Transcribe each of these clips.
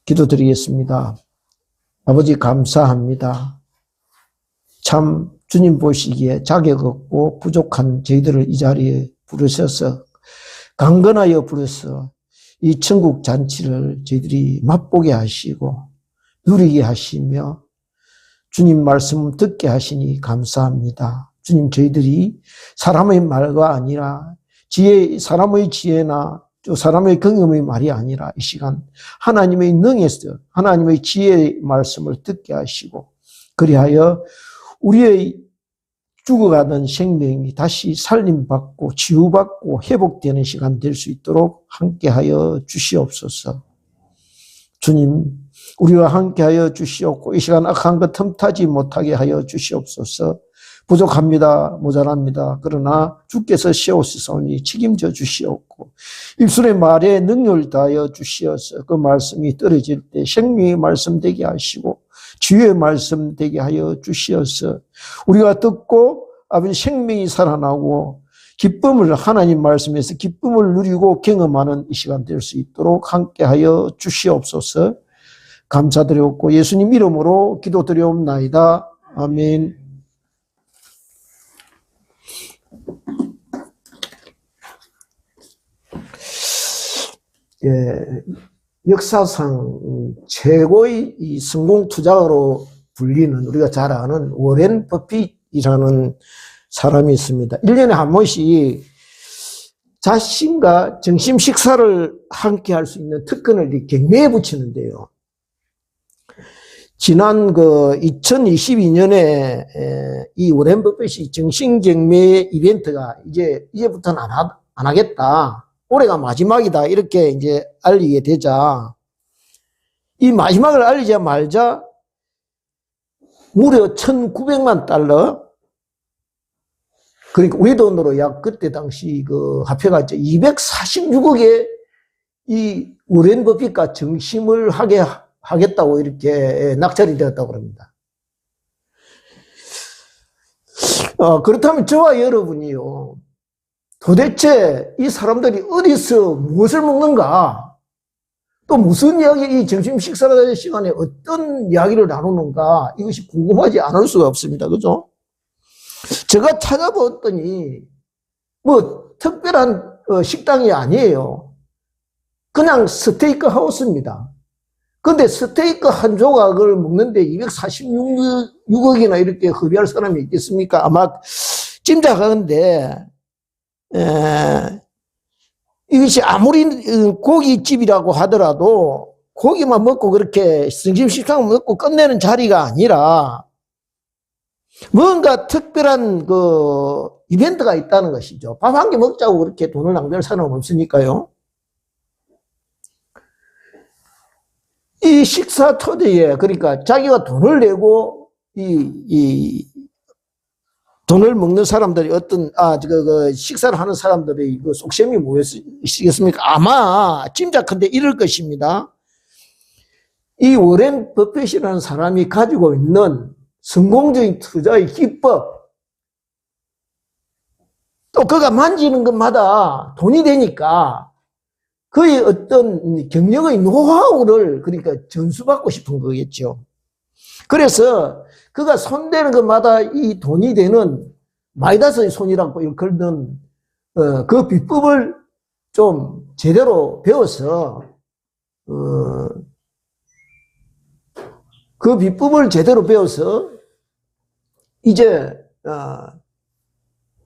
기도드리겠습니다. 아버지 감사합니다. 참 주님 보시기에 자격 없고 부족한 저희들을 이 자리에 부르셔서 강건하여 부르셔서 이 천국 잔치를 저희들이 맛보게 하시고 누리게 하시며 주님 말씀 듣게 하시니 감사합니다. 주님 저희들이 사람의 말과 아니라 사람의 지혜나 또 사람의 경험의 말이 아니라 이 시간 하나님의 능에서 하나님의 지혜의 말씀을 듣게 하시고 그리하여 우리의 죽어가던 생명이 다시 살림받고 치유받고 회복되는 시간 될 수 있도록 함께하여 주시옵소서. 주님 우리와 함께하여 주시옵고 이 시간 악한 것 틈타지 못하게 하여 주시옵소서. 부족합니다. 모자랍니다. 그러나 주께서 세우시사오니 책임져 주시옵고 입술의 말에 능력을 다하여 주시어서 그 말씀이 떨어질 때 생명의 말씀 되게 하시고 지혜의 말씀 되게 하여 주시어서 우리가 듣고 아버지 생명이 살아나고 기쁨을 하나님 말씀에서 기쁨을 누리고 경험하는 이 시간 될 수 있도록 함께하여 주시옵소서. 감사드렸고 예수님 이름으로 기도드리옵나이다. 아멘. 역사상 최고의 이 성공 투자가로 불리는 우리가 잘 아는 워렌 버핏이라는 사람이 있습니다. 1년에 한 번씩 자신과 점심 식사를 함께 할 수 있는 특권을 경매에 붙이는데요. 지난 2022년에 이 워렌 버핏이 정신 경매 이벤트가 이제부터는 안 하겠다. 올해가 마지막이다. 이렇게 이제 알리게 되자 이 마지막을 알리자마자 무려 1,900만 달러 그러니까 우리 돈으로 약 그때 당시 화폐가 246억에 이 워렌 버핏과 정심을 하겠다고 이렇게 낙찰이 되었다고 합니다. 그렇다면 저와 여러분이요. 도대체 이 사람들이 어디서 무엇을 먹는가? 또 무슨 이야기, 이 점심 식사 시간에 어떤 이야기를 나누는가? 이것이 궁금하지 않을 수가 없습니다. 그죠? 제가 찾아봤더니, 특별한 식당이 아니에요. 그냥 스테이크 하우스입니다. 근데 스테이크 한 조각을 먹는데 246억이나 이렇게 허비할 사람이 있겠습니까? 아마 짐작하는데, 이것이 아무리 고깃집이라고 하더라도 고기만 먹고 그렇게 점심식당 먹고 끝내는 자리가 아니라 뭔가 특별한 이벤트가 있다는 것이죠. 밥 한 개 먹자고 그렇게 돈을 낭비할 사람은 없으니까요. 이 식사 토대에 그러니까 자기가 돈을 내고 돈을 먹는 사람들이 식사를 하는 사람들의 속셈이 무엇이겠습니까? 아마 짐작컨대 이럴 것입니다. 이 워렌 버핏이라는 사람이 가지고 있는 성공적인 투자의 기법, 또 그가 만지는 것마다 돈이 되니까 그의 어떤 경영의 노하우를 그러니까 전수받고 싶은 거겠죠. 그래서 그가 손대는 것마다 이 돈이 되는 마이다스의 손이라고 일컬는 그 비법을 좀 제대로 배워서 이제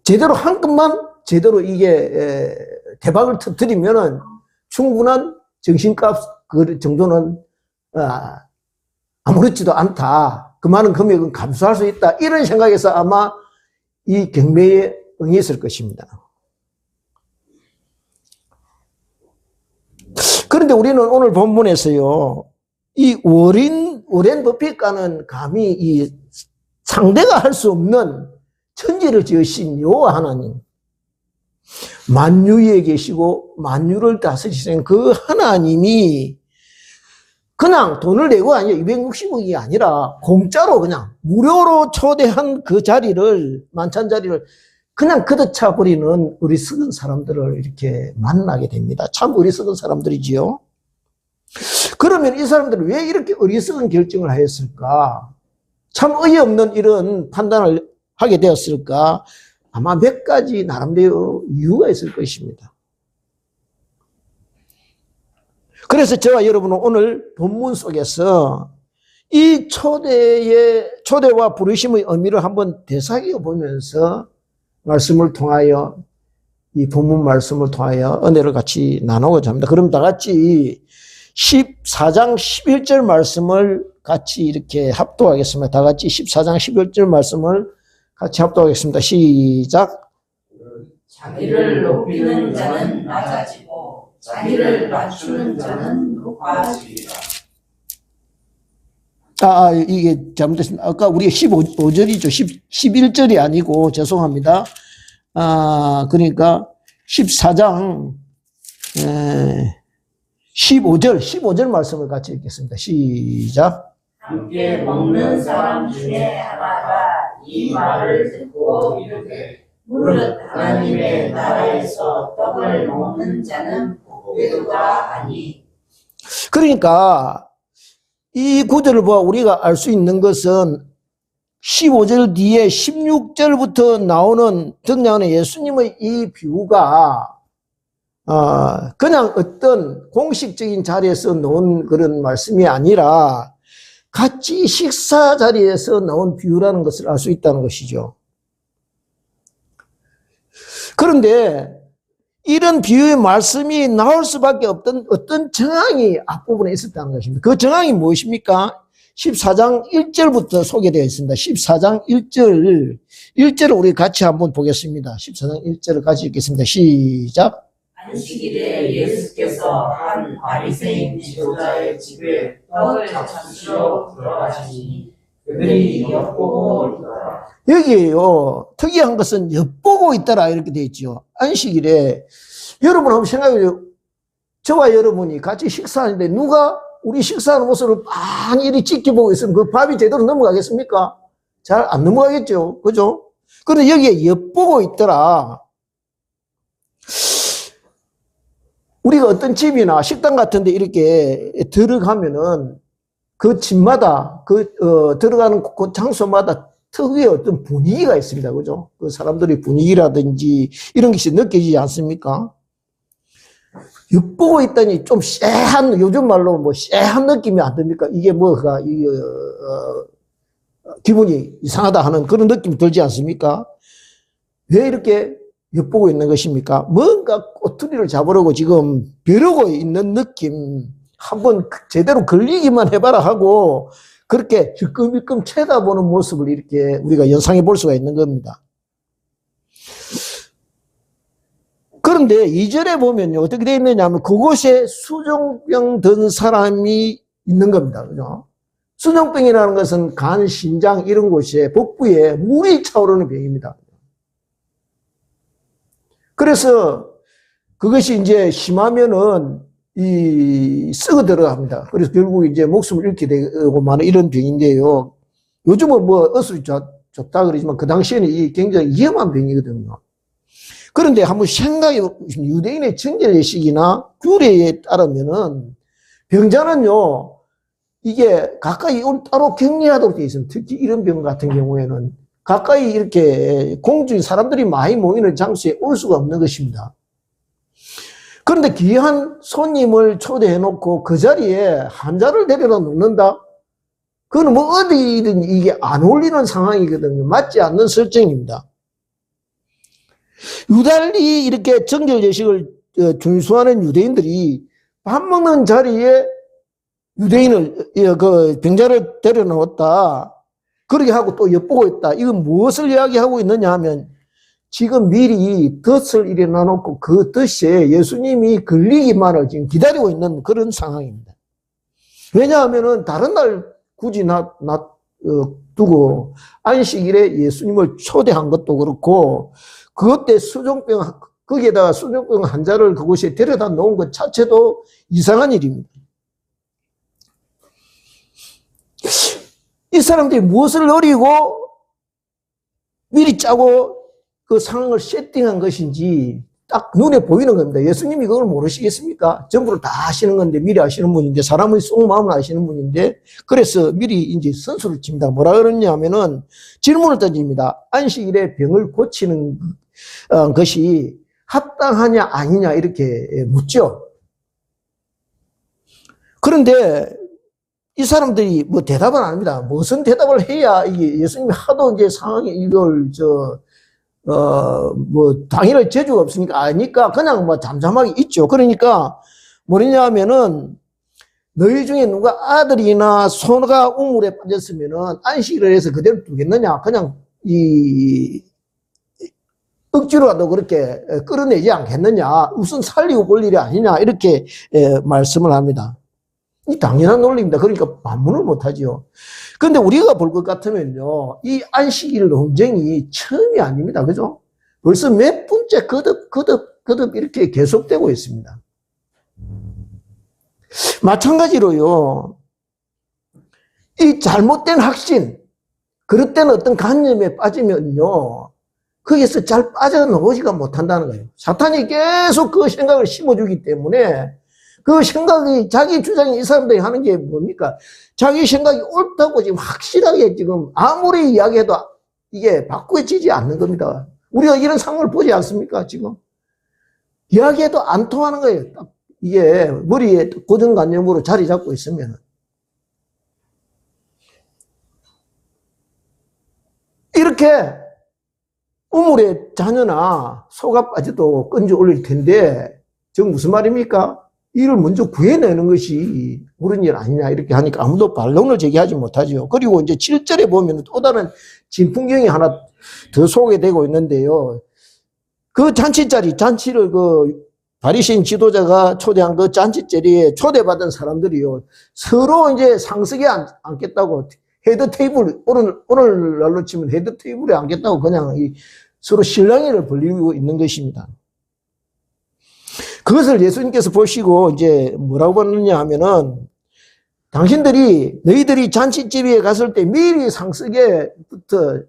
제대로 한 건만 제대로 이게 대박을 터뜨리면은 충분한 정신값 그 정도는 아무렇지도 않다. 그 많은 금액은 감수할 수 있다. 이런 생각에서 아마 이 경매에 응했을 것입니다. 그런데 우리는 오늘 본문에서요, 이 워렌 버핏과는 감히 이 상대가 할 수 없는 천지를 지으신 여호와 하나님, 만유에 계시고 만유를 다스리시는 그 하나님이 그냥 돈을 내고 아니라 260억이 아니라 공짜로 그냥 무료로 초대한 그 자리를, 만찬 자리를 그냥 걷어차 버리는 어리석은 사람들을 이렇게 만나게 됩니다. 참 어리석은 사람들이지요. 그러면 이 사람들은 왜 이렇게 어리석은 결정을 하였을까? 참 어이없는 이런 판단을 하게 되었을까? 아마 몇 가지 나름대로 이유가 있을 것입니다. 그래서 저와 여러분은 오늘 본문 속에서 이 초대와 부르심의 의미를 한번 되새겨 보면서 말씀을 통하여, 이 본문 말씀을 통하여 은혜를 같이 나누고자 합니다. 그럼 다 같이 14장 11절 말씀을 같이 이렇게 합독하겠습니다. 다 같이 14장 11절 말씀을 같이 합독하겠습니다. 시작. 자기를 높이는 자는 낮아지고 자기를 낮추는 자는 높아지리라. 이게 잘못됐습니다. 아까 우리가 15절이죠. 11절이 아니고, 죄송합니다. 그러니까 14장 15절 말씀을 같이 읽겠습니다. 시작. 함께 먹는 사람 중에 하나가 이 말을 듣고 이르되 무릇 하나님의 나라에서 떡을 먹는 자는 복되도다 하니. 그러니까 이 구절을 보아 우리가 알 수 있는 것은 15절 뒤에 16절부터 나오는 등장하는 예수님의 이 비유가 그냥 어떤 공식적인 자리에서 나온 그런 말씀이 아니라 같이 식사 자리에서 나온 비유라는 것을 알 수 있다는 것이죠. 그런데 이런 비유의 말씀이 나올 수밖에 없던 어떤 정황이 앞부분에 있었다는 것입니다. 그 정황이 무엇입니까? 14장 1절부터 소개되어 있습니다. 14장 1절을 우리 같이 한번 보겠습니다. 14장 1절을 같이 읽겠습니다. 시작. 안식일에 예수께서 한 바리새인 지도자의 집에 떡을 잡수러 들어가시니 그들이 엿보고 있더라. 여기에요, 특이한 것은 엿보고 있더라 이렇게 되어 있죠. 안식일에 여러분 한번 생각해요. 저와 여러분이 같이 식사하는데 누가 우리 식사하는 모습을 많이 이렇게 지켜보고 있으면 그 밥이 제대로 넘어가겠습니까? 잘 안 넘어가겠죠. 그죠? 그런데 여기에 엿보고 있더라. 우리가 어떤 집이나 식당 같은 데 이렇게 들어가면은 그 집마다 들어가는 그 장소마다 특유의 어떤 분위기가 있습니다. 그죠? 그 사람들의 분위기라든지 이런 것이 느껴지지 않습니까? 엿보고 있다니 좀 쎄한, 요즘 말로 뭐 쎄한 느낌이 안 듭니까? 이게 뭐가, 기분이 이상하다 하는 그런 느낌이 들지 않습니까? 왜 이렇게 엿보고 있는 것입니까? 뭔가 꼬투리를 잡으려고 지금 벼르고 있는 느낌, 한번 제대로 걸리기만 해봐라 하고 그렇게 힐끔힐끔 쳐다보는 모습을 이렇게 우리가 연상해 볼 수가 있는 겁니다. 그런데 2절에 보면요, 어떻게 되어 있느냐 하면 그곳에 수종병 든 사람이 있는 겁니다. 그죠? 수종병이라는 것은 간, 신장 이런 곳에 복부에 물이 차오르는 병입니다. 그래서 그것이 이제 심하면은 썩어 들어갑니다. 그래서 결국 이제 목숨을 잃게 되고 마는 이런 병인데요. 요즘은 뭐 어술이 좋다 그러지만 그 당시에는 이 굉장히 위험한 병이거든요. 그런데 한번 생각해 보시면 유대인의 정절 예식이나 규례에 따르면은 병자는요, 이게 가까이 따로 격리하도록 되어 있습니다. 특히 이런 병 같은 경우에는 가까이 이렇게 공중에 사람들이 많이 모이는 장소에 올 수가 없는 것입니다. 그런데 귀한 손님을 초대해 놓고 그 자리에 환자를 데려다 놓는다? 그건 뭐 어디든 이게 안 어울리는 상황이거든요. 맞지 않는 설정입니다. 유달리 이렇게 정결 예식을 준수하는 유대인들이 밥 먹는 자리에 유대인을, 그 병자를 데려놓았다. 그렇게 하고 또 엿보고 있다. 이건 무엇을 이야기하고 있느냐 하면 지금 미리 덫을 일어나 놓고 그 덫에 예수님이 걸리기만을 지금 기다리고 있는 그런 상황입니다. 왜냐하면은 다른 날 굳이 두고 안식일에 예수님을 초대한 것도 그렇고 그때 거기에다가 수종병 환자를 그곳에 데려다 놓은 것 자체도 이상한 일입니다. 이 사람들이 무엇을 노리고 미리 짜고 그 상황을 세팅한 것인지 딱 눈에 보이는 겁니다. 예수님이 그걸 모르시겠습니까? 전부를 다 아시는 건데, 미리 아시는 분인데, 사람의 속마음을 아시는 분인데, 그래서 미리 이제 선수를 칩니다. 뭐라 그러냐 하면은, 질문을 던집니다. 안식일에 병을 고치는 것이 합당하냐, 아니냐, 이렇게 묻죠. 그런데, 이 사람들이 뭐 대답을 안 합니다. 무슨 대답을 해야 이게 예수님이 하도 이제 상황에 이걸 당일에 재주가 없으니까 아니까 그냥 뭐 잠잠하게 있죠. 그러니까 뭐냐 하면은 너희 중에 누가 아들이나 소가 우물에 빠졌으면은 안식일을 해서 그대로 두겠느냐. 그냥 억지로라도 그렇게 끌어내지 않겠느냐. 우선 살리고 볼 일이 아니냐. 이렇게 말씀을 합니다. 이 당연한 논리입니다. 그러니까 반문을 못하지요. 그런데 우리가 볼 것 같으면요, 이 안식일 논쟁이 처음이 아닙니다. 그죠? 벌써 몇 분째 거듭 이렇게 계속되고 있습니다. 마찬가지로요, 이 잘못된 확신, 그릇된 어떤 관념에 빠지면요, 거기에서 잘 빠져나오지가 못한다는 거예요. 사탄이 계속 그 생각을 심어주기 때문에 그 생각이, 자기 주장이 이 사람들이 하는 게 뭡니까? 자기 생각이 옳다고 지금 확실하게 지금 아무리 이야기해도 이게 바꾸어지지 않는 겁니다. 우리가 이런 상황을 보지 않습니까, 지금? 이야기해도 안 통하는 거예요. 딱 이게 머리에 고정관념으로 자리 잡고 있으면. 이렇게 우물에 자녀나 소가 빠져도 건져 올릴 텐데, 지금 무슨 말입니까? 이를 먼저 구해내는 것이 옳은 일 아니냐 이렇게 하니까 아무도 반론을 제기하지 못하죠. 그리고 이제 7절에 보면 또 다른 진풍경이 하나 더 소개되고 있는데요. 그 잔치를 그 바리새인 지도자가 초대한 그 잔치자리에 초대받은 사람들이요, 서로 이제 상석에 앉겠다고 헤드 테이블, 오늘날로 치면 헤드 테이블에 앉겠다고 그냥 서로 실랑이를 벌이고 있는 것입니다. 그것을 예수님께서 보시고 이제 뭐라고 했느냐 하면은, 너희들이 잔치집에 갔을 때 미리 상석에부터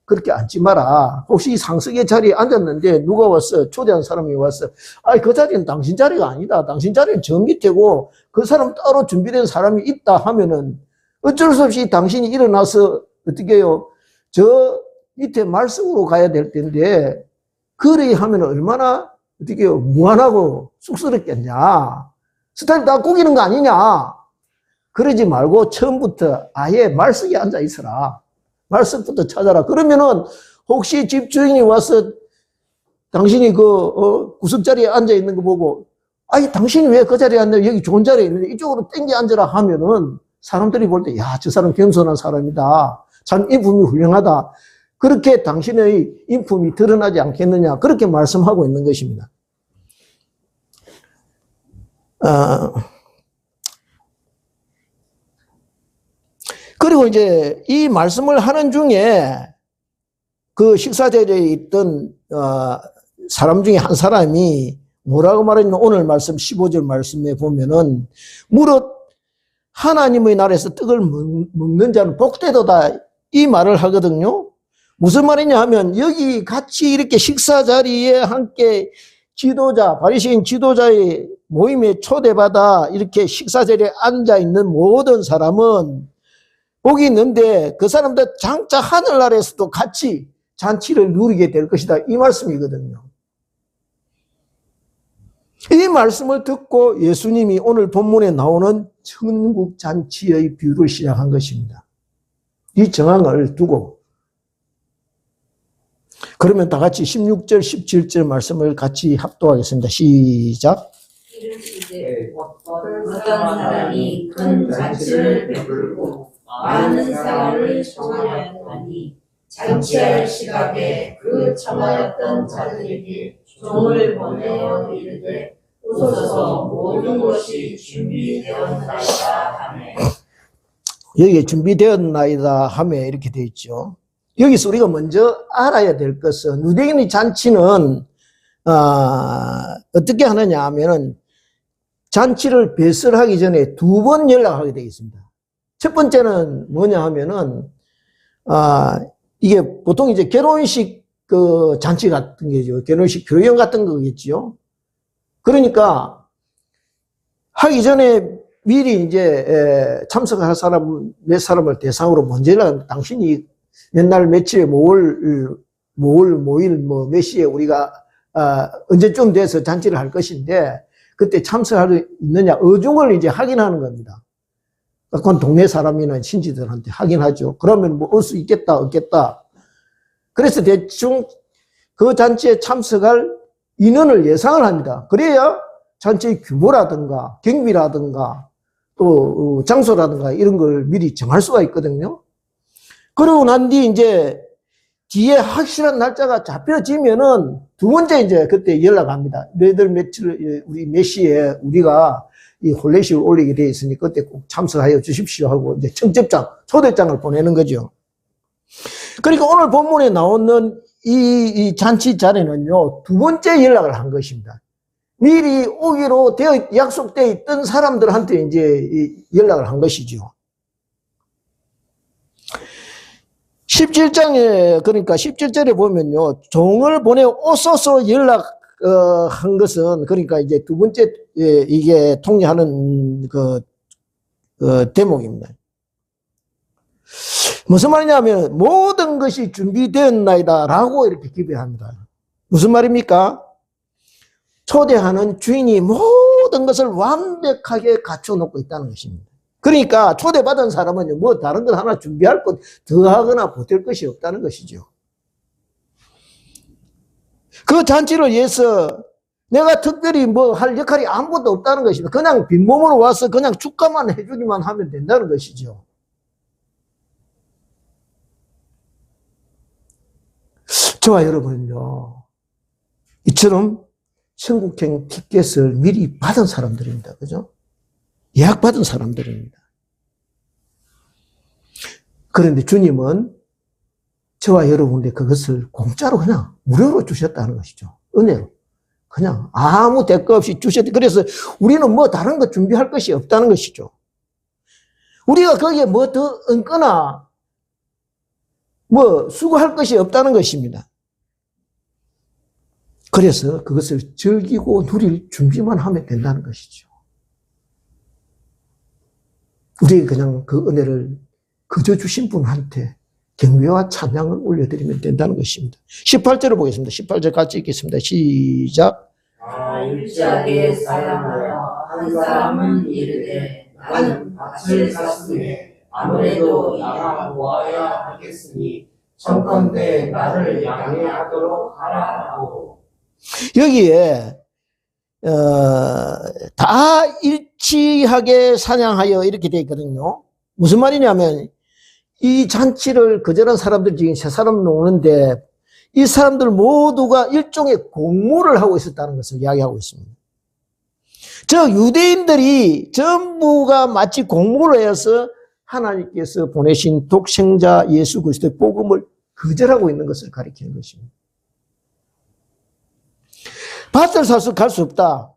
그렇게 앉지 마라. 혹시 상석의 자리에 앉았는데 누가 왔어? 초대한 사람이 왔어. 그 자리는 당신 자리가 아니다. 당신 자리는 저 밑에고 그 사람 따로 준비된 사람이 있다 하면은 어쩔 수 없이 당신이 일어나서 어떻게 해요? 저 밑에 말씀으로 가야 될 텐데, 그리 하면 얼마나 어떻게 해요? 무한하고 쑥스럽겠냐. 스타일 다 꾸기는 거 아니냐. 그러지 말고 처음부터 아예 말석에 앉아 있어라. 말석부터 찾아라. 그러면은 혹시 집주인이 와서 당신이 구석자리에 앉아 있는 거 보고, 당신이 왜 그 자리에 앉냐? 여기 좋은 자리에 있는데 이쪽으로 땡겨 앉으라 하면은 사람들이 볼 때, 야, 저 사람 겸손한 사람이다. 참 인품이 훌륭하다. 그렇게 당신의 인품이 드러나지 않겠느냐. 그렇게 말씀하고 있는 것입니다. 그리고 이제 이 말씀을 하는 중에 그 식사자리에 있던 사람 중에 한 사람이 뭐라고 말했냐면, 오늘 말씀 15절 말씀에 보면은 무릇 하나님의 나라에서 떡을 먹는 자는 복되도다, 이 말을 하거든요. 무슨 말이냐 하면, 여기 같이 이렇게 식사 자리에 함께 바리새인 지도자의 모임에 초대받아 이렇게 식사 자리에 앉아 있는 모든 사람은 복이 있는데, 그 사람들 장차 하늘나라에서도 같이 잔치를 누리게 될 것이다, 이 말씀이거든요. 이 말씀을 듣고 예수님이 오늘 본문에 나오는 천국 잔치의 비유를 시작한 것입니다. 이 정황을 두고, 그러면 다 같이 16절, 17절 말씀을 같이 합독하겠습니다. 시작. 이르시되 어떤 사람이 큰 잔치를 베풀고 많은 사람을 청하였더니 잔치할 시각에 그 청하였던 자들에게 종을 보내어 이르되 오소서, 모든 것이 준비되었나이다 하매. 여기에 준비되었나이다 하매 이렇게 되어 있죠. 여기서 우리가 먼저 알아야 될 것은, 누대인의 잔치는 어떻게 하느냐 하면은 잔치를 배설하기 전에 2번 연락하게 되어 있습니다. 첫 번째는 뭐냐 하면은 이게 보통 이제 결혼식 그 잔치 같은 게죠. 결혼식 표현 같은 거겠지요. 그러니까 하기 전에 미리 이제 참석할 사람 몇 사람을 대상으로 먼저 당신이 몇 날 며칠에 모일 몇 시에 우리가 언제쯤 돼서 잔치를 할 것인데 그때 참석할 있느냐 어중을 이제 확인하는 겁니다. 그건 동네 사람이나 친지들한테 확인하죠. 그러면 뭐 올 수 있겠다 없겠다. 그래서 대충 그 잔치에 참석할 인원을 예상을 합니다. 그래야 잔치의 규모라든가 경비라든가 또 장소라든가 이런 걸 미리 정할 수가 있거든요. 그러고 난 뒤 이제 뒤에 확실한 날짜가 잡혀지면은 두 번째 이제 그때 연락합니다. 너희들 며칠 우리 몇 시에 우리가 이 혼례식을 올리게 돼 있으니 그때 꼭 참석하여 주십시오 하고 이제 청첩장, 초대장을 보내는 거죠. 그러니까 오늘 본문에 나오는 이 잔치 자리는요, 두 번째 연락을 한 것입니다. 미리 오기로 약속되어 있던 사람들한테 이제 연락을 한 것이죠. 17장에, 그러니까 17절에 보면요, 종을 보내 오소서 연락한 것은, 그러니까 이제 두 번째, 이게 통일하는 대목입니다. 무슨 말이냐면, 모든 것이 준비되었나이다 라고 이렇게 기별합니다. 무슨 말입니까? 초대하는 주인이 모든 것을 완벽하게 갖춰놓고 있다는 것입니다. 그러니까 초대받은 사람은 뭐 다른 것 하나 준비할 것 더하거나 보탤 것이 없다는 것이죠. 그 잔치를 위해서 내가 특별히 뭐 할 역할이 아무것도 없다는 것입니다. 그냥 빈몸으로 와서 그냥 축가만 해주기만 하면 된다는 것이죠. 저와 여러분은요, 이처럼 천국행 티켓을 미리 받은 사람들입니다. 그죠? 예약받은 사람들입니다. 그런데 주님은 저와 여러분께 그것을 공짜로 그냥 무료로 주셨다는 것이죠. 은혜로. 그냥 아무 대가 없이 주셨다. 그래서 우리는 뭐 다른 거 준비할 것이 없다는 것이죠. 우리가 거기에 뭐 더 얹거나 뭐 수고할 것이 없다는 것입니다. 그래서 그것을 즐기고 누릴 준비만 하면 된다는 것이죠. 우리에게 그냥 그 은혜를 그저 주신 분한테 경배와 찬양을 올려드리면 된다는 것입니다. 18절을 보겠습니다. 18절 같이 읽겠습니다. 시작. 일자리에 사양하여 한 사람은 이르되 나는 밭을 샀으니 아무래도 양아 모아야 하겠으니 청컨대 나를 양해하도록 하라고. 여기에 다 일치하게 사냥하여 이렇게 되어 있거든요. 무슨 말이냐면 이 잔치를 거절한 사람들 중에 세 사람 오는데 이 사람들 모두가 일종의 공모를 하고 있었다는 것을 이야기하고 있습니다. 즉 유대인들이 전부가 마치 공모를 해서 하나님께서 보내신 독생자 예수 그리스도의 복음을 거절하고 있는 것을 가리키는 것입니다. 밭을 사서 갈 수 없다.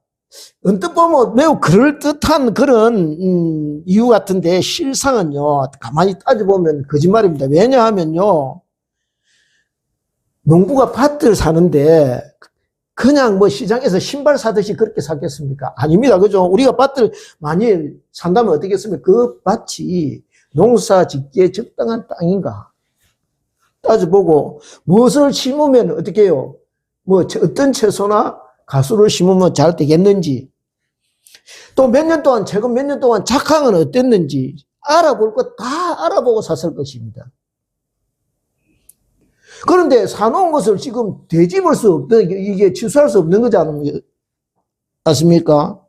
언뜻 보면 매우 그럴듯한 그런 이유 같은데 실상은요, 가만히 따져보면 거짓말입니다. 왜냐하면요, 농부가 밭을 사는데 그냥 뭐 시장에서 신발 사듯이 그렇게 사겠습니까? 아닙니다. 그죠? 우리가 밭을 많이 산다면 어떻겠습니까? 그 밭이 농사 짓기에 적당한 땅인가 따져보고 무엇을 심으면 어떻게 해요? 뭐 어떤 채소나 가수를 심으면 잘 되겠는지, 또 몇 년 동안, 최근 몇 년 동안 작황은 어땠는지 알아볼 것 다 알아보고 샀을 것입니다. 그런데 사놓은 것을 지금 되짚을 수 없는, 이게 취소할 수 없는 거지 않습니까?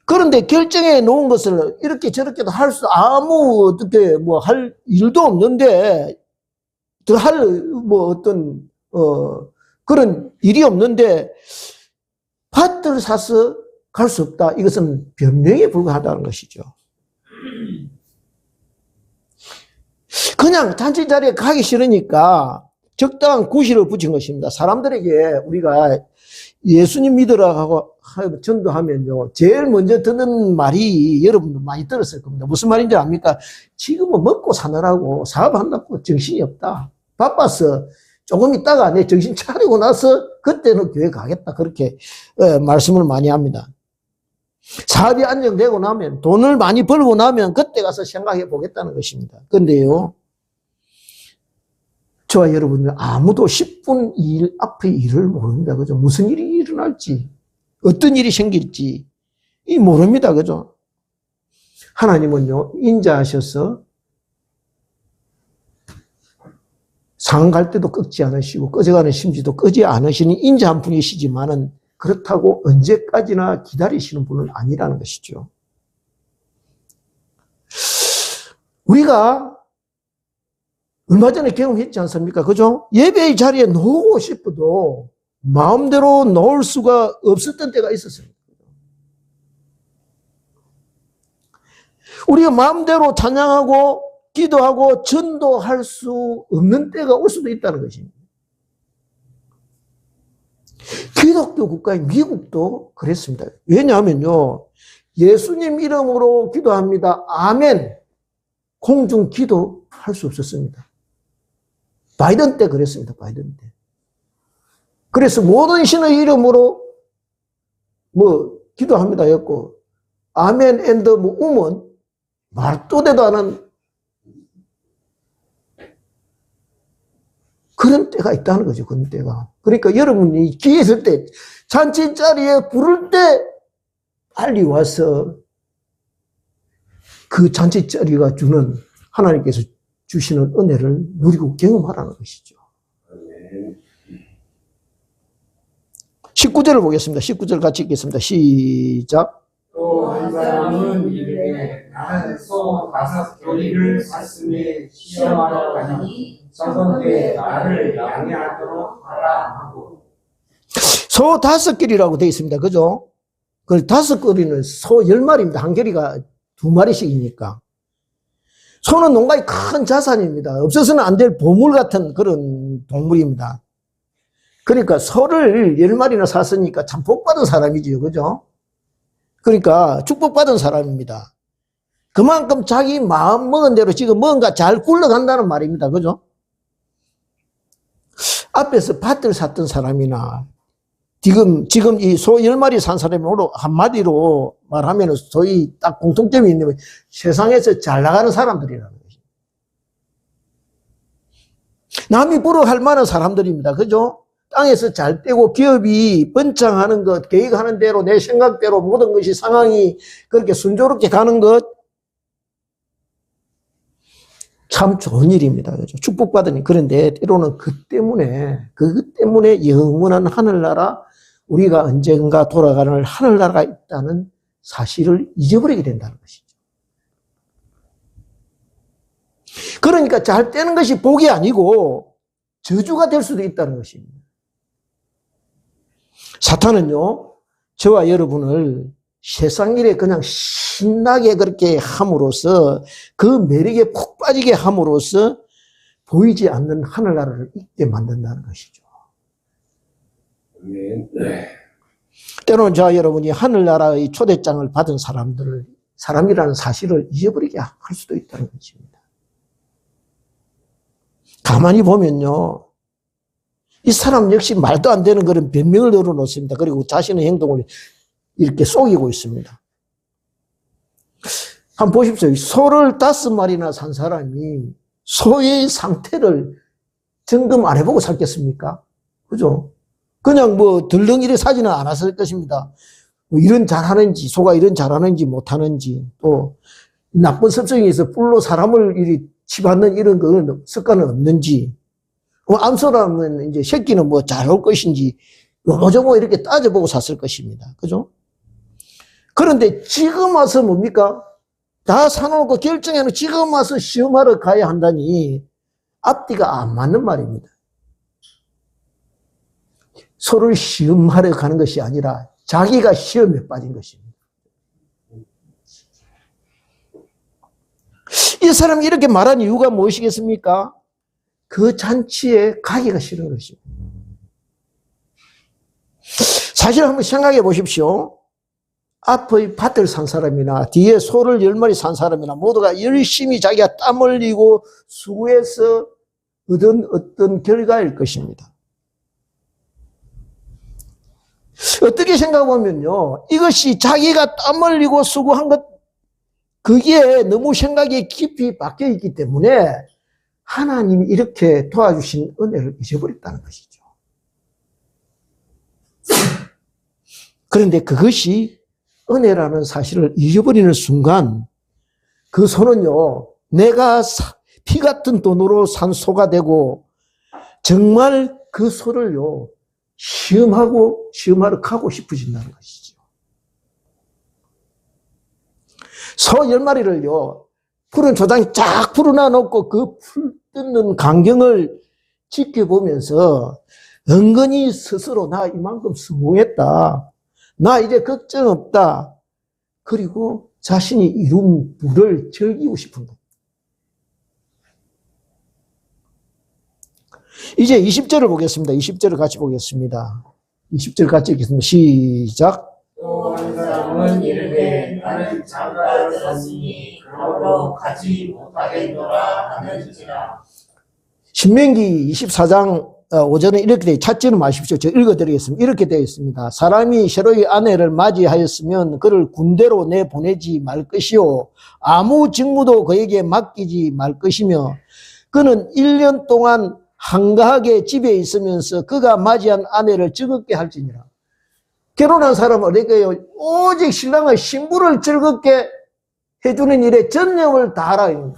그런데 결정해 놓은 것을 이렇게 저렇게도 할 수, 아무 어떻게 뭐 할 일도 없는데, 더 할 뭐 어떤, 그런 일이 없는데 밭을 사서 갈 수 없다. 이것은 변명에 불과하다는 것이죠. 그냥 잔치 자리에 가기 싫으니까 적당한 구실을 붙인 것입니다. 사람들에게 우리가 예수님 믿으라고 전도하면요, 제일 먼저 듣는 말이 여러분도 많이 들었을 겁니다. 무슨 말인지 압니까? 지금은 먹고 사느라고 사업한다고 정신이 없다. 바빠서 조금 있다가 내 정신 차리고 나서 그때는 교회 가겠다. 그렇게 말씀을 많이 합니다. 사업이 안정되고 나면, 돈을 많이 벌고 나면 그때 가서 생각해 보겠다는 것입니다. 그런데요, 저와 여러분은 아무도 10분 2일 앞의 일을 모릅니다. 그죠? 무슨 일이 일어날지, 어떤 일이 생길지, 모릅니다. 그죠? 하나님은요, 인자하셔서 상한 갈 때도 꺾지 않으시고, 꺼져가는 심지도 끄지 않으시는 인자한 분이시지만은, 그렇다고 언제까지나 기다리시는 분은 아니라는 것이죠. 우리가 얼마 전에 경험했지 않습니까? 그죠? 예배의 자리에 놓고 싶어도 마음대로 놓을 수가 없었던 때가 있었습니다. 우리가 마음대로 찬양하고 기도하고 전도할 수 없는 때가 올 수도 있다는 것입니다. 기독교 국가인 미국도 그랬습니다. 왜냐하면요, 예수님 이름으로 기도합니다. 아멘. 공중 기도할 수 없었습니다. 바이든 때 그랬습니다. 바이든 때. 그래서 모든 신의 이름으로 기도합니다 였고, 아멘 앤드 우먼 말도 되도 않은 그런 때가 있다는 거죠. 그런 때가. 그러니까 여러분이 기회 있을 때, 잔치 자리에 부를 때 빨리 와서 그 잔치 자리가 주는, 하나님께서 주시는 은혜를 누리고 경험하라는 것이죠. 19절을 보겠습니다. 19절 같이 읽겠습니다. 시작. 또 한 사람은 이르되 나는 소 5조리를 샀으니 시험하러 가니 선건대 나를 양해하도록 하라 하고. 소 5결이라고 되어 있습니다. 그죠? 그 5결이는 소 10마리입니다. 한 결이가 2마리씩이니까. 소는 농가의 큰 자산입니다. 없어서는 안 될 보물 같은 그런 동물입니다. 그러니까 소를 10마리나 샀으니까 참 복받은 사람이지요. 그죠? 그러니까 축복받은 사람입니다. 그만큼 자기 마음 먹은 대로 지금 뭔가 잘 굴러간다는 말입니다. 그죠? 앞에서 밭을 샀던 사람이나 지금 이 소 10마리 산 사람으로 한마디로 말하면 소위 딱 공통점이 있는 건 세상에서 잘 나가는 사람들이라는 거죠. 남이 부러워할 만한 사람들입니다. 그죠? 땅에서 잘 떼고 기업이 번창하는 것, 계획하는 대로 내 생각대로 모든 것이 상황이 그렇게 순조롭게 가는 것, 참 좋은 일입니다. 그죠? 축복받으니. 그런데 때로는 그 때문에 영원한 하늘나라, 우리가 언젠가 돌아가는 하늘나라가 있다는 사실을 잊어버리게 된다는 것이죠. 그러니까 잘 떼는 것이 복이 아니고 저주가 될 수도 있다는 것입니다. 사탄은요, 저와 여러분을 세상 일에 그냥 신나게 그렇게 함으로써, 그 매력에 푹 빠지게 함으로써 보이지 않는 하늘나라를 잊게 만든다는 것이죠. 때로는 저와 여러분이 하늘나라의 초대장을 받은 사람이라는 사실을 잊어버리게 할 수도 있다는 것입니다. 가만히 보면요, 이 사람 역시 말도 안 되는 그런 변명을 늘어놓습니다. 그리고 자신의 행동을 이렇게 속이고 있습니다. 한번 보십시오. 소를 5마리나 산 사람이 소의 상태를 점검 안 해보고 살겠습니까? 그죠? 그냥 들렁이를 사지는 않았을 것입니다. 이런 잘하는지, 소가 이런 잘하는지 못하는지, 또 나쁜 습성이 있어 뿔로 사람을 이리 치받는 이런 그런 습관은 없는지, 암소라면 이제 새끼는 잘할 것인지, 요저모 이렇게 따져보고 샀을 것입니다. 그죠? 그런데 지금 와서 뭡니까? 다 사놓고 결정해놓고 지금 와서 시험하러 가야 한다니, 앞뒤가 안 맞는 말입니다. 소를 시험하러 가는 것이 아니라 자기가 시험에 빠진 것입니다. 이 사람이 이렇게 말한 이유가 무엇이겠습니까? 그 잔치에 가기가 싫은 것입니다. 사실 한번 생각해 보십시오. 앞의 밭을 산 사람이나 뒤에 소를 10마리 산 사람이나 모두가 열심히 자기가 땀 흘리고 수고해서 얻은 어떤 결과일 것입니다. 어떻게 생각하면요, 이것이 자기가 땀 흘리고 수고한 것, 그게 너무 생각이 깊이 박혀 있기 때문에 하나님이 이렇게 도와주신 은혜를 잊어버렸다는 것이죠. 그런데 그것이 은혜라는 사실을 잊어버리는 순간 그 손은요, 내가 피 같은 돈으로 산 소가 되고 정말 그 소를요, 시험하러 가고 싶어진다는 것이죠. 소 10마리를요, 푸른 조장에 쫙 풀어놔 놓고 그 풀 뜯는 광경을 지켜보면서 은근히 스스로 나 이만큼 성공했다. 나 이제 걱정 없다. 그리고 자신이 이룬 부를 즐기고 싶은 것. 이제 20절을 보겠습니다. 20절을 같이 보겠습니다. 20절 같이 읽겠습니다. 시작. 또 한 사람은 이르되 나는 장가를 샀으니 그러므로 가지 못하겠노라 하는지라. 신명기 24장 5절은 이렇게 되어 찾지는 마십시오. 제가 읽어드리겠습니다. 이렇게 되어 있습니다. 사람이 새로이 아내를 맞이하였으면 그를 군대로 내보내지 말 것이요 아무 직무도 그에게 맡기지 말 것이며 그는 1년 동안 한가하게 집에 있으면서 그가 맞이한 아내를 즐겁게 할지니라. 결혼한 사람은 어디게요? 오직 신랑의 신부를 즐겁게 해주는 일에 전념을 다하라.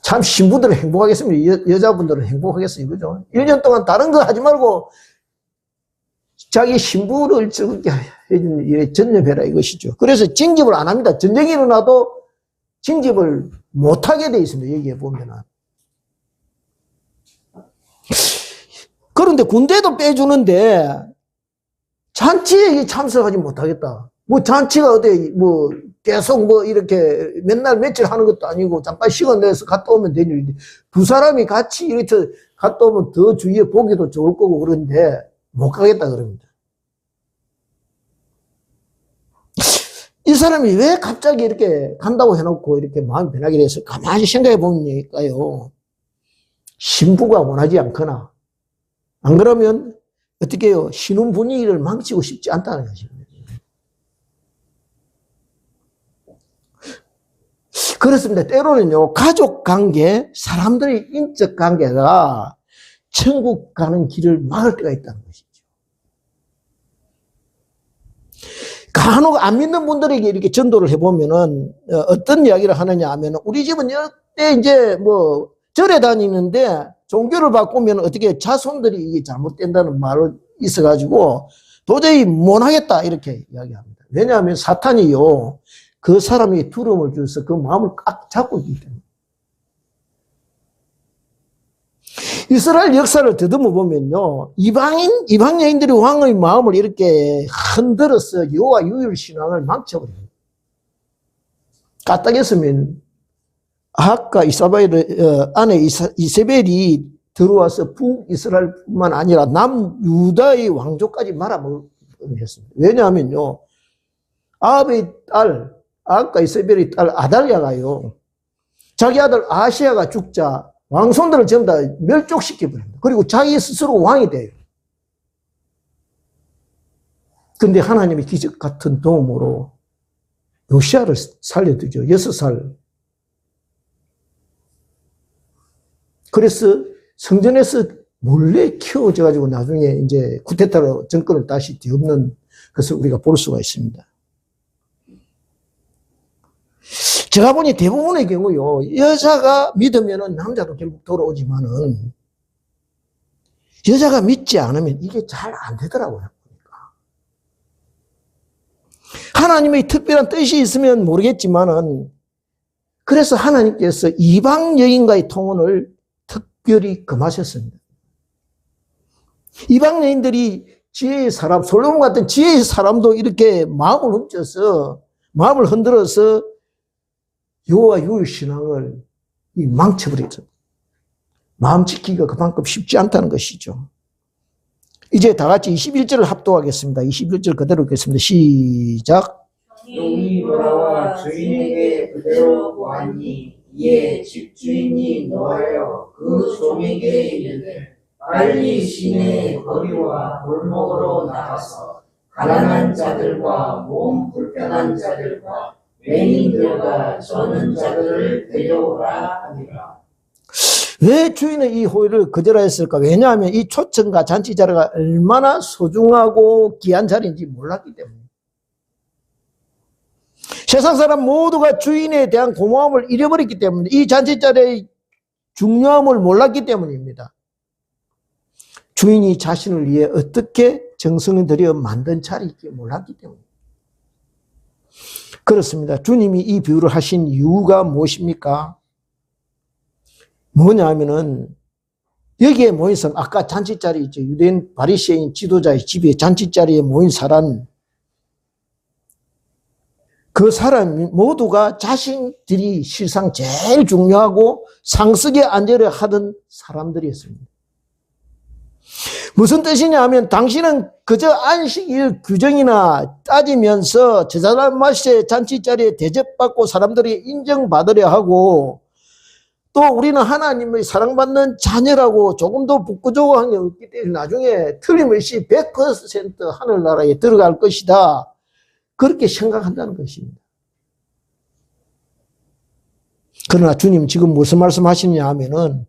참 신부들은 행복하겠습니다. 여자분들은 행복하겠어요. 이거죠. 1년 동안 다른 거 하지 말고 자기 신부를 즐겁게 해주는 일에 전념해라 이것이죠. 그래서 징집을 안 합니다. 전쟁이 일어나도 징집을 못하게 돼 있습니다. 여기에 보면은. 그런데 군대도 빼주는데 잔치에 참석하지 못하겠다. 뭐 잔치가 어디 뭐 계속 뭐 이렇게 맨날 며칠 하는 것도 아니고 잠깐 시간 내서 갔다 오면 되는 일인데 두 사람이 같이 이렇게 갔다 오면 더 주위에 보기도 좋을 거고 그런데 못 가겠다 그럽니다. 이 사람이 왜 갑자기 이렇게 간다고 해놓고 이렇게 마음이 변하게 돼서 가만히 생각해 보니까요. 신부가 원하지 않거나 안 그러면 어떻게 해요? 신혼 분위기를 망치고 싶지 않다는 것입니다. 그렇습니다. 때로는요, 가족 관계, 사람들의 인적 관계가 천국 가는 길을 막을 때가 있다는 것이죠. 간혹 안 믿는 분들에게 이렇게 전도를 해보면은, 어떤 이야기를 하느냐 하면은, 우리 집은 이때 이제 뭐, 절에 다니는데, 종교를 바꾸면 어떻게 자손들이 이게 잘못된다는 말을 있어가지고 도저히 못하겠다 이렇게 이야기합니다. 왜냐하면 사탄이요 그 사람이 두려움을 줘서 그 마음을 꽉 잡고 있기 때문에. 이스라엘 역사를 더듬어 보면요 이방 여인들이 왕의 마음을 이렇게 흔들어서 여호와 유일 신앙을 망쳐버립니다. 까딱했으면 아합과 이사벨의 아내 이세벨이 들어와서 북이스라엘뿐만 아니라 남유다의 왕족까지 말아먹었습니다. 왜냐하면요, 아합의 딸, 아합과 이세벨의 딸 아달랴가요, 자기 아들 아시아가 죽자 왕손들을 전부 다 멸족시켜버립니다. 그리고 자기 스스로 왕이 돼요. 근데 하나님의 기적 같은 도움으로 요시아를 살려두죠. 6살. 그래서 성전에서 몰래 키워져가지고 나중에 이제 쿠데타로 정권을 다시 뒤엎는 것을 우리가 볼 수가 있습니다. 제가 보니 대부분의 경우요, 여자가 믿으면은 남자도 결국 돌아오지만은 여자가 믿지 않으면 이게 잘 안 되더라고요. 하나님의 특별한 뜻이 있으면 모르겠지만은 그래서 하나님께서 이방 여인과의 통혼을 특별히 금하셨습니다. 이방 여인들이 지혜의 사람, 솔로몬 같은 지혜의 사람도 이렇게 마음을 훔쳐서, 마음을 흔들어서 여호와 유일 신앙을 망쳐버렸죠. 마음 지키기가 그만큼 쉽지 않다는 것이죠. 이제 다 같이 21절을 합독하겠습니다. 21절 그대로 읽겠습니다. 시작. 종이 돌아와 주인에게 그대로 보았니 이에 집주인이 노하여 그 종에게 이르되 빨리 시내의 거리와 골목으로 나가서 가난한 자들과 몸 불편한 자들과 맹인들과 저는 자들을 데려오라 하니라. 왜 주인은 이 호의를 거절하였을까? 왜냐하면 이 초청과 잔치 자리가 얼마나 소중하고 귀한 자리인지 몰랐기 때문에. 세상 사람 모두가 주인에 대한 고마움을 잃어버렸기 때문에, 이 잔치 자리의 중요함을 몰랐기 때문입니다. 주인이 자신을 위해 어떻게 정성을 들여 만든 자리인지 몰랐기 때문에. 그렇습니다. 주님이 이 비유를 하신 이유가 무엇입니까? 뭐냐면은 여기에 모인 사람, 아까 잔치자리 있죠. 유대인 바리새인 지도자의 집에 잔치자리에 모인 사람, 그 사람 모두가 자신들이 실상 제일 중요하고 상석에 앉으려 하던 사람들이었습니다. 무슨 뜻이냐 하면 당신은 그저 안식일 규정이나 따지면서 저 사람 맛에 잔치자리에 대접받고 사람들이 인정받으려 하고, 또 우리는 하나님의 사랑받는 자녀라고 조금도 부끄러워한 게 없기 때문에 나중에 틀림없이 100% 하늘나라에 들어갈 것이다, 그렇게 생각한다는 것입니다. 그러나 주님 지금 무슨 말씀하시느냐 하면은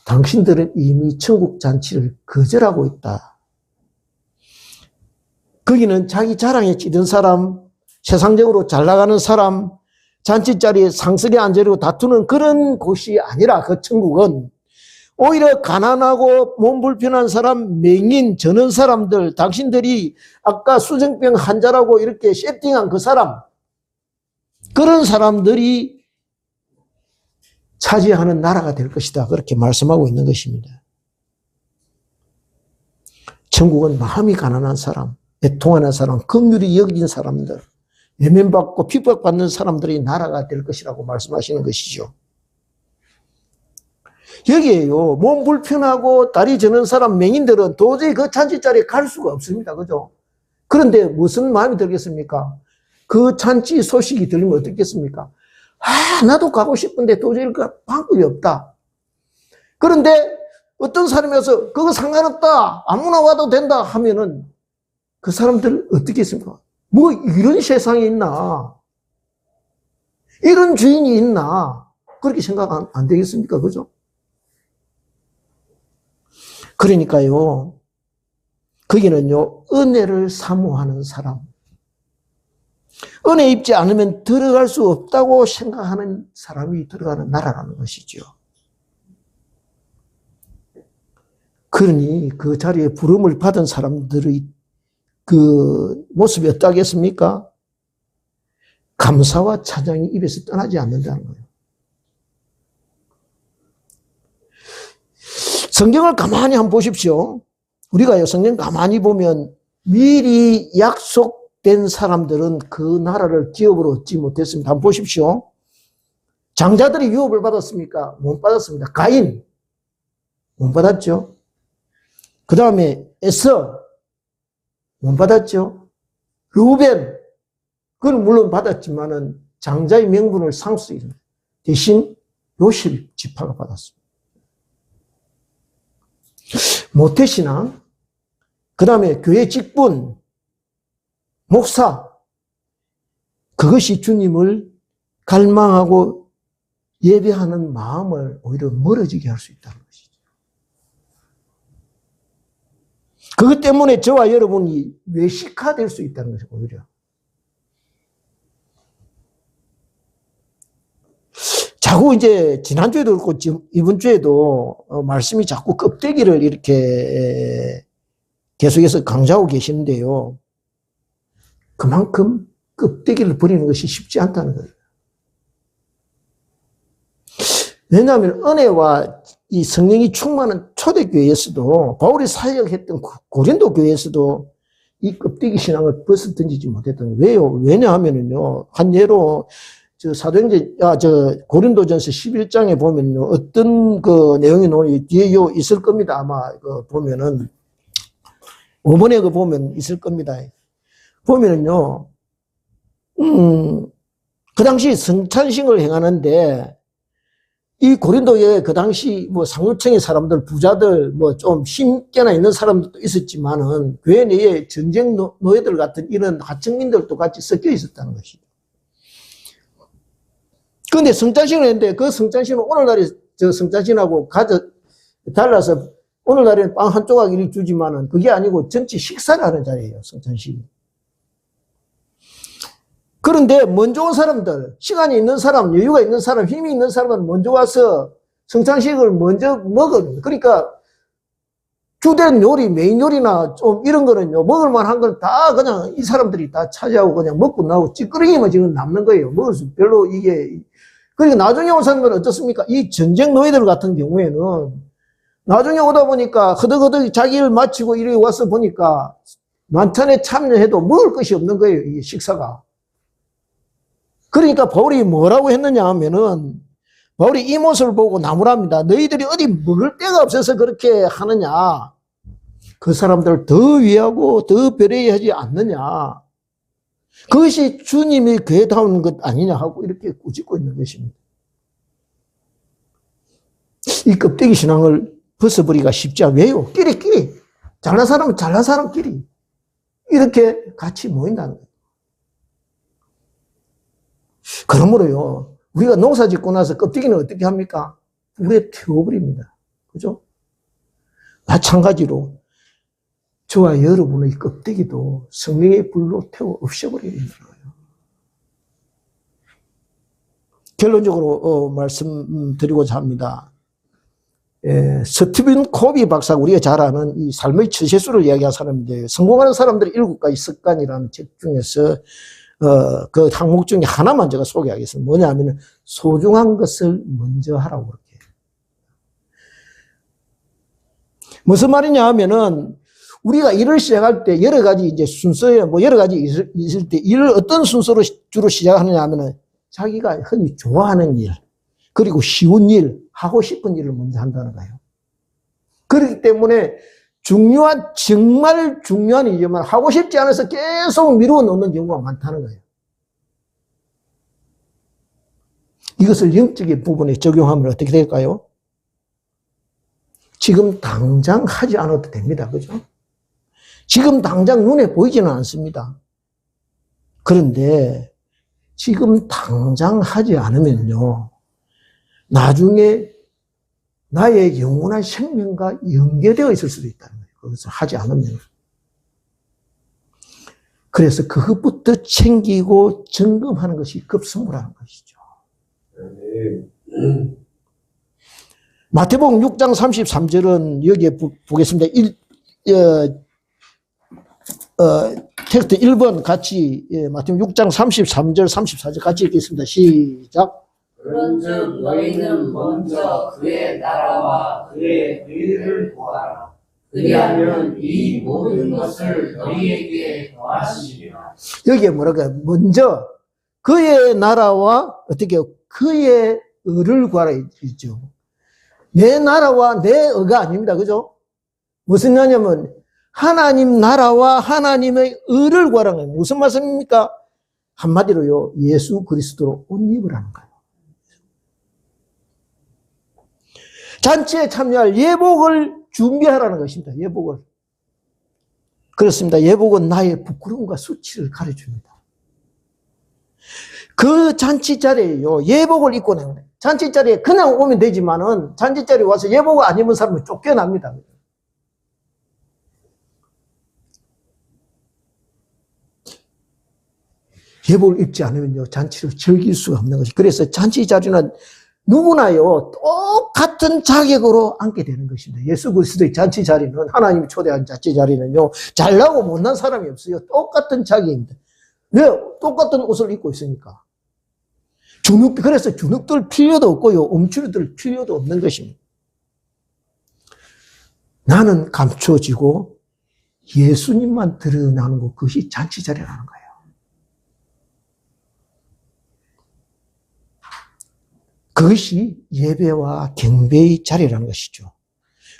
당신들은 이미 천국 잔치를 거절하고 있다. 거기는 자기 자랑에 찌든 사람, 세상적으로 잘 나가는 사람, 잔치자리에 상석에 앉으려고 다투는 그런 곳이 아니라, 그 천국은 오히려 가난하고 몸 불편한 사람, 맹인, 저는 사람들, 당신들이 아까 수정병 환자라고 이렇게 세팅한 그 사람, 그런 사람들이 차지하는 나라가 될 것이다, 그렇게 말씀하고 있는 것입니다. 천국은 마음이 가난한 사람, 애통하는 사람, 긍휼히 여긴 사람들, 외면받고 핍박받는 사람들이 나라가 될 것이라고 말씀하시는 것이죠. 여기에요, 몸 불편하고 다리 저는 사람, 맹인들은 도저히 그 잔치자리에 갈 수가 없습니다. 그죠? 그런데 무슨 마음이 들겠습니까? 그 잔치 소식이 들리면 어떻겠습니까? 나도 가고 싶은데 도저히 그 방법이 없다. 그런데 어떤 사람이 와서 그거 상관없다, 아무나 와도 된다 하면은 그 사람들 어떻게 했습니까? 뭐 이런 세상이 있나? 이런 주인이 있나? 그렇게 생각 안 되겠습니까? 그죠? 그러니까요, 거기는요, 은혜를 사모하는 사람, 은혜 입지 않으면 들어갈 수 없다고 생각하는 사람이 들어가는 나라라는 것이죠. 그러니 그 자리에 부름을 받은 사람들의 그 모습이 어떠하겠습니까? 감사와 찬양이 입에서 떠나지 않는다는 거예요. 성경을 가만히 한번 보십시오. 우리가요, 성경 가만히 보면 미리 약속된 사람들은 그 나라를 기업으로 얻지 못했습니다. 한번 보십시오. 장자들이 유업을 받았습니까? 못 받았습니다. 가인 못 받았죠. 그 다음에 에서 못 받았죠. 르우벤, 그건 물론 받았지만은 장자의 명분을 상수입니다. 대신 요셉 지파가 받았습니다. 모태신앙, 그 다음에 교회 직분, 목사, 그것이 주님을 갈망하고 예배하는 마음을 오히려 멀어지게 할 수 있다는 것이죠. 그것 때문에 저와 여러분이 외식화될 수 있다는 것이죠, 오히려. 자꾸 이제 지난주에도 그렇고 지금 이번 주에도 말씀이 자꾸 껍데기를 이렇게 계속해서 강조하고 계시는데요. 그만큼 껍데기를 버리는 것이 쉽지 않다는 거예요. 왜냐하면 은혜와 이 성령이 충만한 초대교회에서도, 바울이 사역했던 고린도 교회에서도 이 껍데기 신앙을 벗어 던지지 못했던 거예요. 왜요? 왜냐하면요, 한 예로 사도행전, 고린도전서 11장에 보면요, 어떤 그 내용이 뒤에 있을 겁니다. 아마 보면은 5번에 보면 있을 겁니다. 보면은요, 그 당시 성찬식을 행하는데 이 고린도에 그 당시 뭐 상류층의 사람들, 부자들, 뭐 좀 힘께나 있는 사람들도 있었지만은 교회 내에 전쟁 노예들 같은 이런 하층민들도 같이 섞여 있었다는 것이죠. 그런데 성찬식을 했는데 그 성찬식은 오늘날에 저 성찬식하고 달라서 오늘날에는 빵 한 조각 이렇게 주지만은 그게 아니고 전체 식사를 하는 자리예요, 성찬식이. 그런데 먼저 온 사람들, 시간이 있는 사람, 여유가 있는 사람, 힘이 있는 사람은 먼저 와서 성찬식을 먼저 먹어요. 그러니까 주된 요리, 메인 요리나 좀 이런 거는요, 먹을 만한 건 다 그냥 이 사람들이 다 차지하고 그냥 먹고 나오고 찌끄러기만 지금 남는 거예요. 먹을 수 별로 이게. 그러니까 나중에 온 사람들은 어떻습니까? 이 전쟁 노예들 같은 경우에는 나중에 오다 보니까 허덕허덕 자기 일 마치고 이렇게 와서 보니까 만찬에 참여해도 먹을 것이 없는 거예요, 이 식사가. 그러니까 바울이 뭐라고 했느냐 하면은 바울이 이 모습을 보고 나무랍니다. 너희들이 어디 먹을 데가 없어서 그렇게 하느냐. 그 사람들을 더 위하고 더 배려하지 않느냐. 그것이 주님이 괴다운 것 아니냐 하고 이렇게 꾸짖고 있는 것입니다. 이 껍데기 신앙을 벗어버리기가 쉽지 않아요. 왜요? 끼리끼리. 잘난 사람은 잘난 사람끼리. 이렇게 같이 모인다는 거예요. 그러므로요, 우리가 농사 짓고 나서 껍데기는 어떻게 합니까? 불에 태워버립니다. 그죠? 마찬가지로 저와 여러분의 껍데기도 성령의 불로 태워 없애버리는 거예요. 결론적으로 말씀드리고자 합니다. 스티븐 코비 박사가 우리가 잘 아는 이 삶의 처세술을 이야기한 사람인데, 성공하는 사람들의 7가지 습관이라는 책 중에서 그 항목 중에 하나만 제가 소개하겠습니다. 뭐냐면 소중한 것을 먼저 하라고 그렇게. 무슨 말이냐 하면은 우리가 일을 시작할 때 여러 가지 이제 순서에 뭐 여러 가지 있을 때 일을 어떤 순서로 주로 시작하느냐 하면은 자기가 흔히 좋아하는 일, 그리고 쉬운 일, 하고 싶은 일을 먼저 한다는 거예요. 그렇기 때문에 정말 중요한 일이지만 하고 싶지 않아서 계속 미루어 놓는 경우가 많다는 거예요. 이것을 영적인 부분에 적용하면 어떻게 될까요? 지금 당장 하지 않아도 됩니다. 그죠? 지금 당장 눈에 보이지는 않습니다. 그런데 지금 당장 하지 않으면요, 나중에 나의 영원한 생명과 연계되어 있을 수도 있다는 거예요. 그것을 하지 않으면. 그래서 그것부터 챙기고 점검하는 것이 급선무라는 것이죠. 마태복음 6장 33절은 여기에 보겠습니다. 텍스트 1번 같이, 마태복음 6장 33절, 34절 같이 읽겠습니다. 시작. 그런즉 너희는 먼저 그의 나라와 그의 의를 구하라. 그리하면 이 모든 것을 너희에게 더하시리라. 여기에 뭐라고 해요? 먼저 그의 나라와 어떻게 해요? 그의 의를 구하라 있죠. 내 나라와 내 의가 아닙니다. 그죠? 무슨 말이냐면 하나님 나라와 하나님의 의를 구하라는 거예요. 무슨 말씀입니까? 한마디로요, 예수 그리스도로 옷 입으라는 거예요. 잔치에 참여할 예복을 준비하라는 것입니다. 예복을. 그렇습니다. 예복은 나의 부끄러움과 수치를 가려줍니다. 그 잔치 자리에요, 예복을 입고 나는 거예요. 잔치 자리에 그냥 오면 되지만은 잔치 자리에 와서 예복을 안 입은 사람은 쫓겨납니다. 예복을 입지 않으면요, 잔치를 즐길 수가 없는 것이. 그래서 잔치 자리는 누구나요, 똑같은 자격으로 앉게 되는 것입니다. 예수 그리스도의 잔치 자리는, 하나님이 초대한 잔치 자리는요, 잘나고 못난 사람이 없어요. 똑같은 자격입니다. 왜? 똑같은 옷을 입고 있으니까. 그래서 주눅들 필요도 없고요, 움츠러들 필요도 없는 것입니다. 나는 감춰지고 예수님만 드러나는 것, 그것이 잔치 자리라는 거예요. 그것이 예배와 경배의 자리라는 것이죠.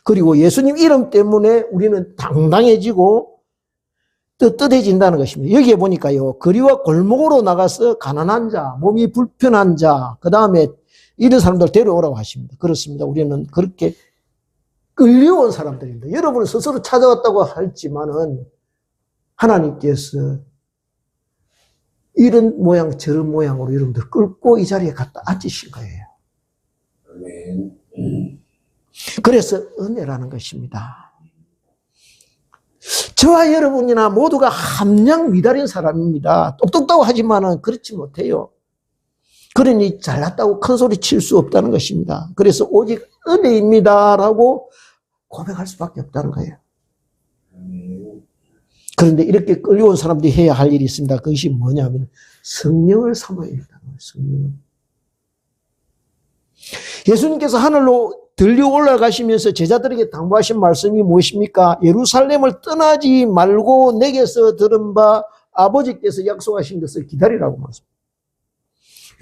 그리고 예수님 이름 때문에 우리는 당당해지고 떳떳해진다는 것입니다. 여기에 보니까요, 거리와 골목으로 나가서 가난한 자, 몸이 불편한 자, 그 다음에 이런 사람들 데려오라고 하십니다. 그렇습니다. 우리는 그렇게 끌려온 사람들입니다. 여러분은 스스로 찾아왔다고 할지만은 하나님께서 이런 모양 저런 모양으로 여러분들 끌고 이 자리에 갖다 앉으신 거예요. 그래서 은혜라는 것입니다. 저와 여러분이나 모두가 함량 미달인 사람입니다. 똑똑하다고 하지만은 그렇지 못해요. 그러니 잘났다고 큰 소리 칠 수 없다는 것입니다. 그래서 오직 은혜입니다라고 고백할 수밖에 없다는 거예요. 그런데 이렇게 끌려온 사람들이 해야 할 일이 있습니다. 그것이 뭐냐면 성령을 삼아야 된다는 거예요. 성령을. 예수님께서 하늘로 들려 올라가시면서 제자들에게 당부하신 말씀이 무엇입니까? 예루살렘을 떠나지 말고 내게서 들은 바 아버지께서 약속하신 것을 기다리라고 말씀합니다.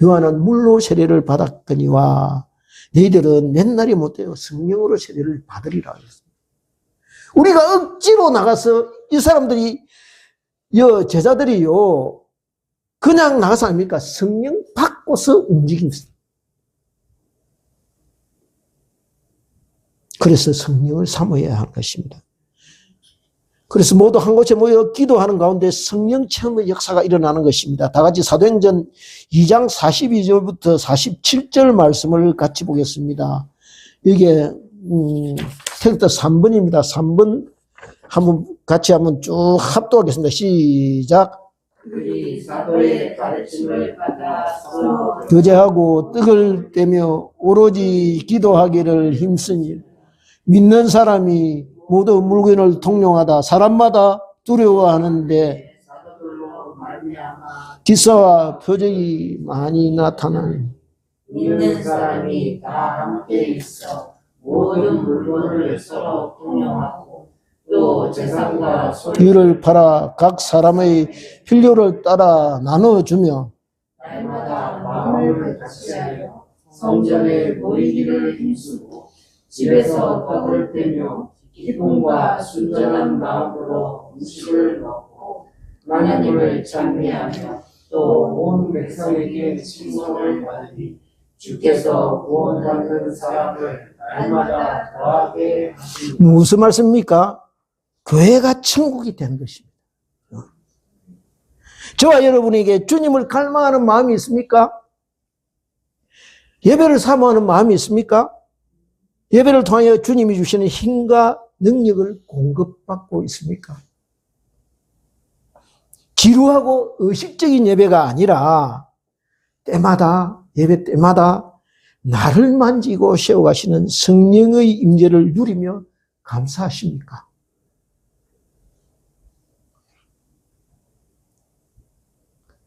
요한은 물로 세례를 받았거니와 너희들은 맨날이 못해요. 성령으로 세례를 받으리라 했습니다. 우리가 억지로 나가서 이 사람들이 제자들이요 그냥 나가서 아닙니까? 성령 받고서 움직입니다. 그래서 성령을 삼아야 하는 것입니다. 그래서 모두 한 곳에 모여 기도하는 가운데 성령 체험의 역사가 일어나는 것입니다. 다 같이 사도행전 2장 42절부터 47절 말씀을 같이 보겠습니다. 이게 텍스트 3번입니다. 3번 같이 한번 쭉 합독하겠습니다. 시작. 우리 사도의 가르침을 받아 서로 교제하고 떡을 떼며 오로지 기도하기를 힘쓰니 믿는 사람이 모두 물건을 통용하다 사람마다 두려워하는데 사도들로 말미암아 기사와 표적이 많이 나타나니 믿는 사람이 다 함께 있어 모든 물건을 서로 통용하고 또 재산과 소유 이를 팔아 각 사람의 필요를 따라 나눠주며 날마다 마음을 같이하여 성전에 모이기를 힘쓰고 집에서 떡을 떼며 기쁨과 순전한 마음으로 음식을 먹고 하나님을 찬미하며 또 온 백성에게 칭송을 받으니 주께서 구원받는 사람을 날마다 더하게 하시니 무슨 말씀입니까? 교회가 천국이 된 것입니다. 저와 여러분에게 주님을 갈망하는 마음이 있습니까? 예배를 사모하는 마음이 있습니까? 예배를 통하여 주님이 주시는 힘과 능력을 공급받고 있습니까? 지루하고 의식적인 예배가 아니라 예배 때마다 나를 만지고 세워가시는 성령의 임재를 누리며 감사하십니까?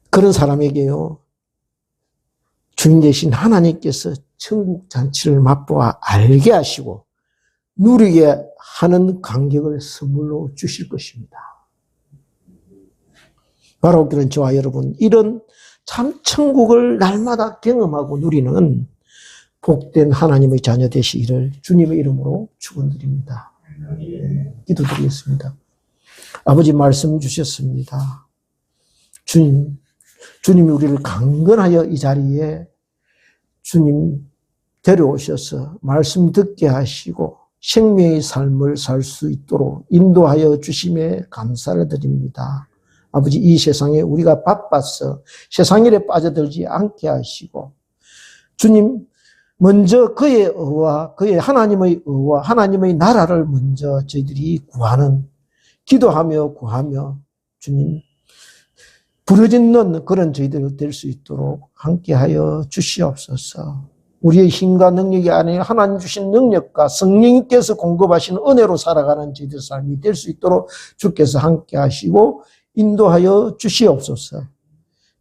그런 사람에게요, 주님 대신 하나님께서 천국 잔치를 맛보아 알게 하시고 누리게 하는 간격을 선물로 주실 것입니다. 바로 그런 저와 여러분, 이런 참 천국을 날마다 경험하고 누리는 복된 하나님의 자녀 되시기를 주님의 이름으로 축원드립니다. 기도드리겠습니다. 아버지 말씀 주셨습니다. 주님이 우리를 강건하여 이 자리에 주님 데려오셔서 말씀 듣게 하시고 생명의 삶을 살 수 있도록 인도하여 주심에 감사를 드립니다. 아버지, 이 세상에 우리가 바빠서 세상 일에 빠져들지 않게 하시고 주님 먼저 그의 의와 그의 하나님의 의와 하나님의 나라를 먼저 저희들이 구하는, 기도하며 구하며 주님 부르짖는 그런 저희들 될 수 있도록 함께하여 주시옵소서. 우리의 힘과 능력이 아니라 하나님 주신 능력과 성령님께서 공급하신 은혜로 살아가는 저희들 삶이 될 수 있도록 주께서 함께하시고 인도하여 주시옵소서.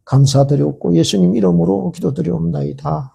감사드렸고 예수님 이름으로 기도드리옵나이다.